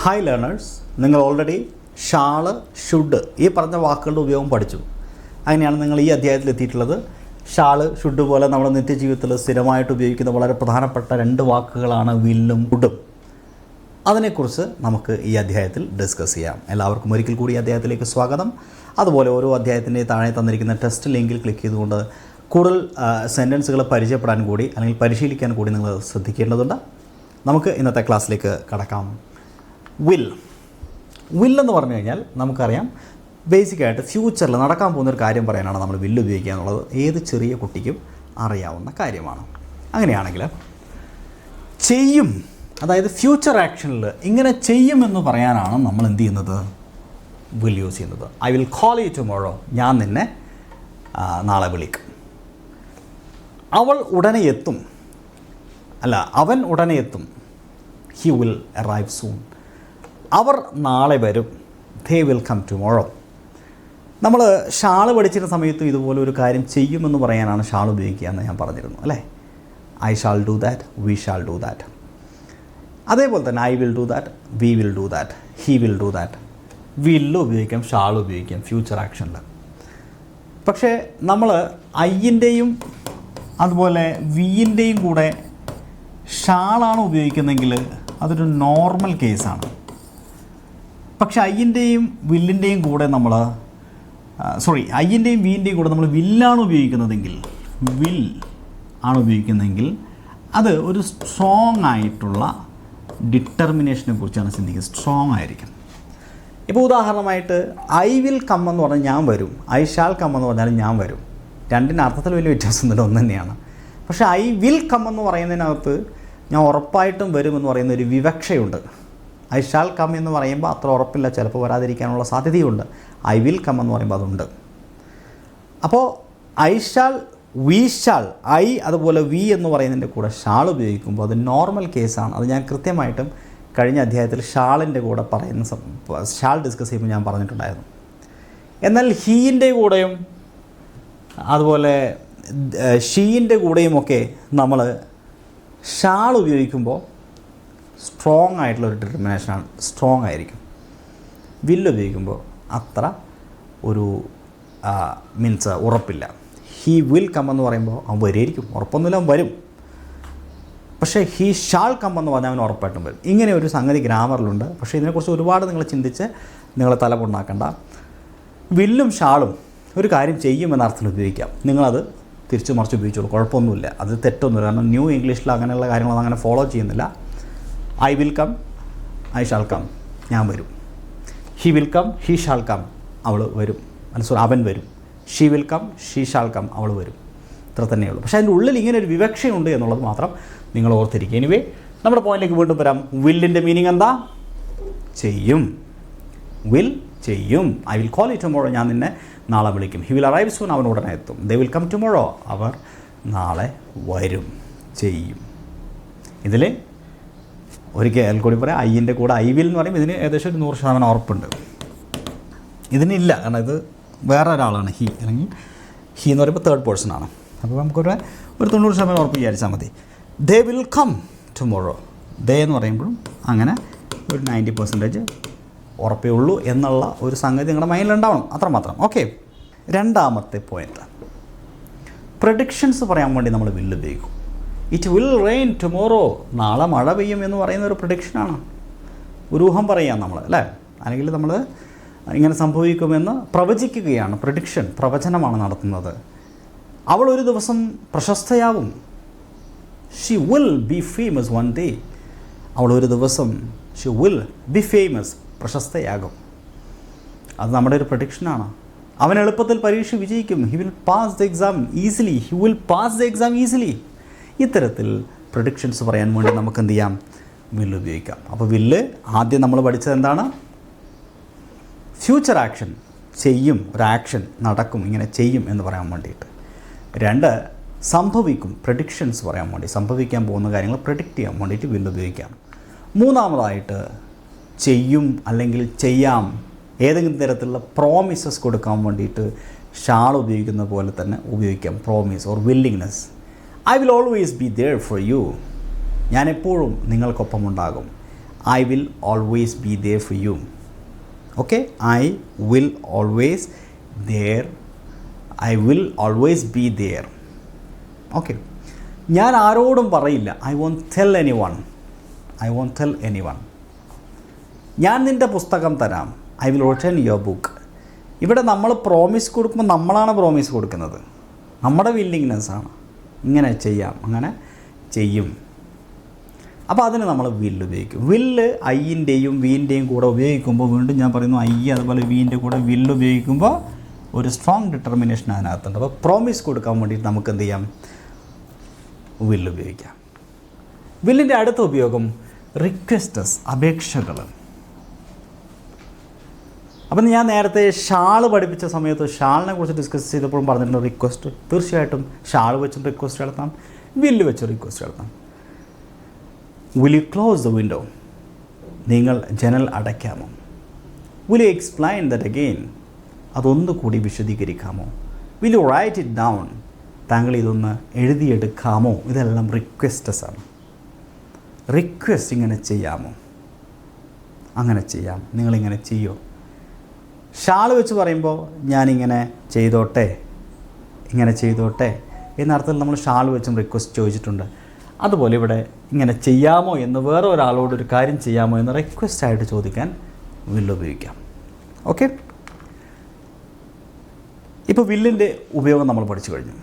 Hi learners, നിങ്ങൾ already shawl, should ഈ പറഞ്ഞ വാക്കുകളുടെ ഉപയോഗം പഠിച്ചു. അങ്ങനെയാണ് നിങ്ങൾ ഈ അധ്യായത്തിൽ എത്തിയിട്ടുള്ളത്. ഷാള്, ഷുഡ് പോലെ നമ്മുടെ നിത്യജീവിതത്തിൽ സ്ഥിരമായിട്ട് ഉപയോഗിക്കുന്ന വളരെ പ്രധാനപ്പെട്ട രണ്ട് വാക്കുകളാണ് വില്ലും ഷുഡും. അതിനെക്കുറിച്ച് നമുക്ക് ഈ അധ്യായത്തിൽ ഡിസ്കസ് ചെയ്യാം. എല്ലാവർക്കും ഒരിക്കൽ കൂടി ഈ അധ്യായത്തിലേക്ക് സ്വാഗതം. അതുപോലെ ഓരോ അധ്യായത്തിൻ്റെ താഴെ തന്നിരിക്കുന്ന ടെസ്റ്റ് ലിങ്കിൽ ക്ലിക്ക് ചെയ്തുകൊണ്ട് കൂടുതൽ സെൻറ്റൻസുകൾ പരിചയപ്പെടാൻ കൂടി അല്ലെങ്കിൽ പരിശീലിക്കാൻ കൂടി നിങ്ങൾ ശ്രദ്ധിക്കേണ്ടതുണ്ട്. നമുക്ക് ഇന്നത്തെ ക്ലാസ്സിലേക്ക് കടക്കാം. വിൽ എന്ന് പറഞ്ഞു കഴിഞ്ഞാൽ നമുക്കറിയാം, ബേസിക്കായിട്ട് ഫ്യൂച്ചറിൽ നടക്കാൻ പോകുന്നൊരു കാര്യം പറയാനാണ് നമ്മൾ വില്ല് ഉപയോഗിക്കുക എന്നുള്ളത് ഏത് ചെറിയ കുട്ടിക്കും അറിയാവുന്ന കാര്യമാണ്. അങ്ങനെയാണെങ്കിൽ ചെയ്യും, അതായത് ഫ്യൂച്ചർ ആക്ഷനിൽ ഇങ്ങനെ ചെയ്യുമെന്ന് പറയാനാണ് നമ്മൾ എന്ത് ചെയ്യുന്നത്, വിൽ യൂസ് ചെയ്യുന്നത്. I will call you tomorrow, ഞാൻ നിന്നെ നാളെ വിളിക്കും. അവൾ ഉടനെ എത്തും, അല്ല അവൻ ഉടനെ എത്തും. He will arrive soon. അവർ നാളെ വരും. They will come tomorrow. നമ്മൾ ഷാള് പഠിച്ചിരുന്ന സമയത്തും ഇതുപോലെ ഒരു കാര്യം ചെയ്യുമെന്ന് പറയാനാണ് ഷാൾ ഉപയോഗിക്കുക എന്ന് ഞാൻ പറഞ്ഞിരുന്നു, അല്ലേ? I shawl do that, we shall do that. അതേപോലെ തന്നെ I will do that, we will do that, he will do that. വില്ല് ഉപയോഗിക്കാം, ഷാൾ ഉപയോഗിക്കാം ഫ്യൂച്ചർ ആക്ഷനിൽ. പക്ഷേ നമ്മൾ ഐൻ്റെയും അതുപോലെ വിൻ്റെയും കൂടെ ഷാളാണ് ഉപയോഗിക്കുന്നതെങ്കിൽ അതൊരു നോർമൽ കേസാണ്. പക്ഷേ ഐൻ്റെയും വില്ലിൻ്റെയും കൂടെ നമ്മൾ ഐൻ്റെയും വിൻ്റെയും കൂടെ നമ്മൾ വില്ലാണ് ഉപയോഗിക്കുന്നതെങ്കിൽ, വിൽ ആണ് ഉപയോഗിക്കുന്നതെങ്കിൽ അത് ഒരു സ്ട്രോങ് ആയിട്ടുള്ള ഡിറ്റർമിനേഷനെ കുറിച്ചാണ് ചിന്തിക്കുന്നത്. സ്ട്രോങ് ആയിരിക്കും. ഇപ്പോൾ ഉദാഹരണമായിട്ട് ഐ വിൽ കം എന്ന് പറഞ്ഞാൽ ഞാൻ വരും, ഐ ഷാൽ കം എന്ന് പറഞ്ഞാൽ ഞാൻ വരും. രണ്ടിൻ്റെ അർത്ഥത്തിൽ വലിയ വ്യത്യാസമൊന്നുമില്ല, ഒന്ന് തന്നെയാണ്. പക്ഷേ ഐ വിൽ കം എന്ന് പറയുന്നതിനകത്ത് ഞാൻ ഉറപ്പായിട്ടും വരുമെന്ന് പറയുന്ന ഒരു വിവക്ഷയുണ്ട്. ഐ ഷാൽ കം എന്ന് പറയുമ്പോൾ അത്ര ഉറപ്പില്ല, ചിലപ്പോൾ വരാതിരിക്കാനുള്ള സാധ്യതയുണ്ട്. ഐ വിൽ കം എന്ന് പറയുമ്പോൾ അതുണ്ട്. അപ്പോൾ I shall, we shall, I അതുപോലെ വി എന്ന് പറയുന്നതിൻ്റെ കൂടെ ഷാൾ ഉപയോഗിക്കുമ്പോൾ അത് നോർമൽ കേസാണ്. അത് ഞാൻ കൃത്യമായിട്ടും കഴിഞ്ഞ അധ്യായത്തിൽ ഷാളിൻ്റെ കൂടെ പറയുന്ന ഷാൾ ഡിസ്കസ് ചെയ്യുമ്പോൾ ഞാൻ പറഞ്ഞിട്ടുണ്ടായിരുന്നു. എന്നാൽ ഹീൻ്റെ കൂടെയും അതുപോലെ ഷീൻ്റെ കൂടെയുമൊക്കെ നമ്മൾ ഷാൾ ഉപയോഗിക്കുമ്പോൾ സ്ട്രോങ് ആയിട്ടുള്ളൊരു ഡിറ്റർമിനേഷനാണ്, സ്ട്രോങ് ആയിരിക്കും. വില്ല് ഉപയോഗിക്കുമ്പോൾ അത്ര ഒരു മീൻസ് ഉറപ്പില്ല. ഹീ വിൽ കം എന്ന് പറയുമ്പോൾ അവൻ വരുമായിരിക്കും, ഉറപ്പൊന്നുമില്ല, അവൻ വരും. പക്ഷേ ഹീ ഷാൾ കം എന്ന് പറഞ്ഞാൽ അവൻ ഉറപ്പായിട്ടും വരും. ഇങ്ങനെ ഒരു സംഗതി ഗ്രാമറിലുണ്ട്. പക്ഷേ ഇതിനെക്കുറിച്ച് ഒരുപാട് നിങ്ങൾ ചിന്തിച്ച് നിങ്ങൾ തലപൊണ്ണാക്കണ്ട. വില്ലും ഷാളും ഒരു കാര്യം ചെയ്യുമെന്ന അർത്ഥത്തിൽ ഉപയോഗിക്കാം. നിങ്ങളത് തിരിച്ചു മറിച്ച് ഉപയോഗിച്ചോളൂ, കുഴപ്പമൊന്നുമില്ല, അത് തെറ്റൊന്നുമില്ല. കാരണം ന്യൂ ഇംഗ്ലീഷിൽ അങ്ങനെയുള്ള കാര്യങ്ങളൊന്നും അങ്ങനെ ഫോളോ ചെയ്യുന്നില്ല. I will come, I shall come, ഞാൻ വരും. He will come, he shall come, അവൾ വരും, അവൻ വരും. She will come, she shall come, അവൾ വരും. ഇത്ര തന്നെയുള്ളൂ. പക്ഷേ അതിൻ്റെ ഉള്ളിൽ ഇങ്ങനെ ഒരു വിവക്ഷയുണ്ട് എന്നുള്ളത് മാത്രം നിങ്ങൾ ഓർത്തിരിക്കുക. എനിവേ, നമ്മുടെ പോയിന്റിലേക്ക് വീണ്ടും വരാം. വില്ലിൻ്റെ മീനിങ് എന്താ? ചെയ്യും. വിൽ ചെയ്യും. I will call you tomorrow, ഞാൻ നിന്നെ നാളെ വിളിക്കും. ഹി വിൽ അറൈവ് സൂൺ, അവൻ ഉടനെ എത്തും. ദേ വിൽ കം ടുമോറോ, അവർ നാളെ വരും, ചെയ്യും. ഇതിൽ ഒരിക്കൽ കൂടി പറയാം, ഐൻ്റെ കൂടെ ഐ വിൽ എന്ന് പറയുമ്പോൾ ഇതിന് ഏകദേശം ഒരു 100% ഉറപ്പുണ്ട്. ഇതിനില്ല, കാരണം ഇത് വേറെ ഒരാളാണ് ഹി, അല്ലെങ്കിൽ ഹി എന്ന് പറയുമ്പോൾ തേർഡ് പേഴ്സൺ ആണ്. അപ്പോൾ നമുക്കൊരു 90% ഉറപ്പ് വിചാരിച്ചാൽ മതി. ദേ വിൽ കം ടുമോറോ, ദേ എന്ന് പറയുമ്പോഴും അങ്ങനെ ഒരു 90% ഉറപ്പേ ഉള്ളൂ എന്നുള്ള ഒരു സംഗതി നിങ്ങളുടെ മൈൻഡിലുണ്ടാവണം, അത്രമാത്രം. ഓക്കെ, രണ്ടാമത്തെ പോയിൻ്റ്, പ്രഡിക്ഷൻസ് പറയാൻ വേണ്ടി നമ്മൾ വില്ല് ഉപയോഗിക്കും. ഇറ്റ് വിൽ റെയിൻ ടുമോറോ, നാളെ മഴ പെയ്യും എന്ന് പറയുന്ന ഒരു പ്രഡിക്ഷനാണ്. ഒരു ഊഹം പറയാം നമ്മൾ, അല്ലേ? അല്ലെങ്കിൽ നമ്മൾ ഇങ്ങനെ സംഭവിക്കുമെന്ന് പ്രവചിക്കുകയാണ്. പ്രഡിക്ഷൻ, പ്രവചനമാണ് നടത്തുന്നത്. അവൾ ഒരു ദിവസം പ്രശസ്തയാവും. She will be famous one day. അവൾ ഒരു ദിവസം ഷി വിൽ ബി ഫേമസ്, പ്രശസ്തയാകും. അത് നമ്മുടെ ഒരു പ്രഡിക്ഷനാണ്. അവൻ എളുപ്പത്തിൽ പരീക്ഷ വിജയിക്കും. He will pass the exam easily, he will pass the exam easily. ഇത്തരത്തിൽ പ്രഡിക്ഷൻസ് പറയാൻ വേണ്ടി നമുക്ക് എന്ത് ചെയ്യാം? വില്ല് ഉപയോഗിക്കാം. അപ്പോൾ വില്ല് ആദ്യം നമ്മൾ പഠിച്ചത് എന്താണ്? ഫ്യൂച്ചർ ആക്ഷൻ, ചെയ്യും, ഒരു ആക്ഷൻ നടക്കും, ഇങ്ങനെ ചെയ്യും എന്ന് പറയാൻ വേണ്ടിയിട്ട്. രണ്ട്, സംഭവിക്കും, പ്രഡിക്ഷൻസ് പറയാൻ വേണ്ടി, സംഭവിക്കാൻ പോകുന്ന കാര്യങ്ങൾ പ്രഡിക്റ്റ് ചെയ്യാൻ വേണ്ടിയിട്ട് വില്ല് ഉപയോഗിക്കാം. മൂന്നാമതായിട്ട് ചെയ്യും അല്ലെങ്കിൽ ചെയ്യാം, ഏതെങ്കിലും തരത്തിലുള്ള പ്രോമിസസ് കൊടുക്കാൻ വേണ്ടിയിട്ട് ഷാൾ ഉപയോഗിക്കുന്ന പോലെ തന്നെ ഉപയോഗിക്കാം. Promise or willingness. I will always be there for you, ഞാൻ എപ്പോഴും നിങ്ങൾക്കൊപ്പം ഉണ്ടാകും. I will always be there for you. Okay, I will always there. I will always be there. Okay, ഞാൻ ആരോടും പറയില്ല. I won't tell anyone. I won't tell anyone. ഞാൻ നിൻ്റെ പുസ്തകം തരാം. I will return your book. ഇവിടെ നമ്മൾ promise കൊടുക്കുമ്പോൾ നമ്മളാണ് പ്രോമിസ് കൊടുക്കുന്നത്. നമ്മുടെ വില്ലിങ്നെസ്സാണ്. ഇങ്ങനെ ചെയ്യാം, അങ്ങനെ ചെയ്യും. അപ്പോൾ അതിന് നമ്മൾ വില്ല് ഉപയോഗിക്കും. വില്ല് ഐൻ്റെയും വീൻ്റെയും കൂടെ ഉപയോഗിക്കുമ്പോൾ, വീണ്ടും ഞാൻ പറയുന്നു, ഐ അതുപോലെ വീൻ്റെ കൂടെ വില്ല് ഉപയോഗിക്കുമ്പോൾ ഒരു സ്ട്രോങ് ഡിറ്റർമിനേഷൻ അതിനകത്തുണ്ട്. അപ്പോൾ പ്രോമിസ് കൊടുക്കാൻ വേണ്ടിയിട്ട് നമുക്ക് എന്ത് ചെയ്യാം? വില്ല് ഉപയോഗിക്കാം. വില്ലിൻ്റെ അടുത്ത ഉപയോഗം റിക്വസ്റ്റസ്, അപേക്ഷകൾ. അപ്പം ഞാൻ നേരത്തെ ഷാൾ പഠിപ്പിച്ച സമയത്ത് ഷാളിനെ കുറിച്ച് ഡിസ്കസ് ചെയ്തപ്പോഴും പറഞ്ഞിട്ടുണ്ട് റിക്വസ്റ്റ്. തീർച്ചയായിട്ടും ഷാൾ വെച്ചും റിക്വസ്റ്റ് നടത്താം, വില്ല് വെച്ചും റിക്വസ്റ്റ് നടത്താം. Will you close the window? നിങ്ങൾ ജനൽ അടയ്ക്കാമോ? Will you explain that again? അതൊന്നു കൂടി വിശദീകരിക്കാമോ? Will you write it down? താങ്കൾ ഇതൊന്ന് എഴുതിയെടുക്കാമോ? ഇതെല്ലാം റിക്വസ്റ്റസ് ആണ്. റിക്വസ്റ്റ് ഇങ്ങനെ ചെയ്യാമോ? അങ്ങനെ ചെയ്യാം. നിങ്ങളിങ്ങനെ ചെയ്യോ? ഷാൾ വെച്ച് പറയുമ്പോൾ ഞാനിങ്ങനെ ചെയ്തോട്ടെ, ഇങ്ങനെ ചെയ്തോട്ടെ എന്നർത്ഥത്തിൽ നമ്മൾ ഷാൾ വെച്ചും റിക്വസ്റ്റ് ചോദിച്ചിട്ടുണ്ട്. അതുപോലെ ഇവിടെ ഇങ്ങനെ ചെയ്യാമോ എന്ന്, വേറെ ഒരാളോട് ഒരു കാര്യം ചെയ്യാമോ എന്ന് റിക്വസ്റ്റായിട്ട് ചോദിക്കാൻ വില്ല് ഉപയോഗിക്കാം. ഓക്കെ, ഇപ്പോൾ വില്ലിൻ്റെ ഉപയോഗം നമ്മൾ പഠിച്ചു കഴിഞ്ഞു.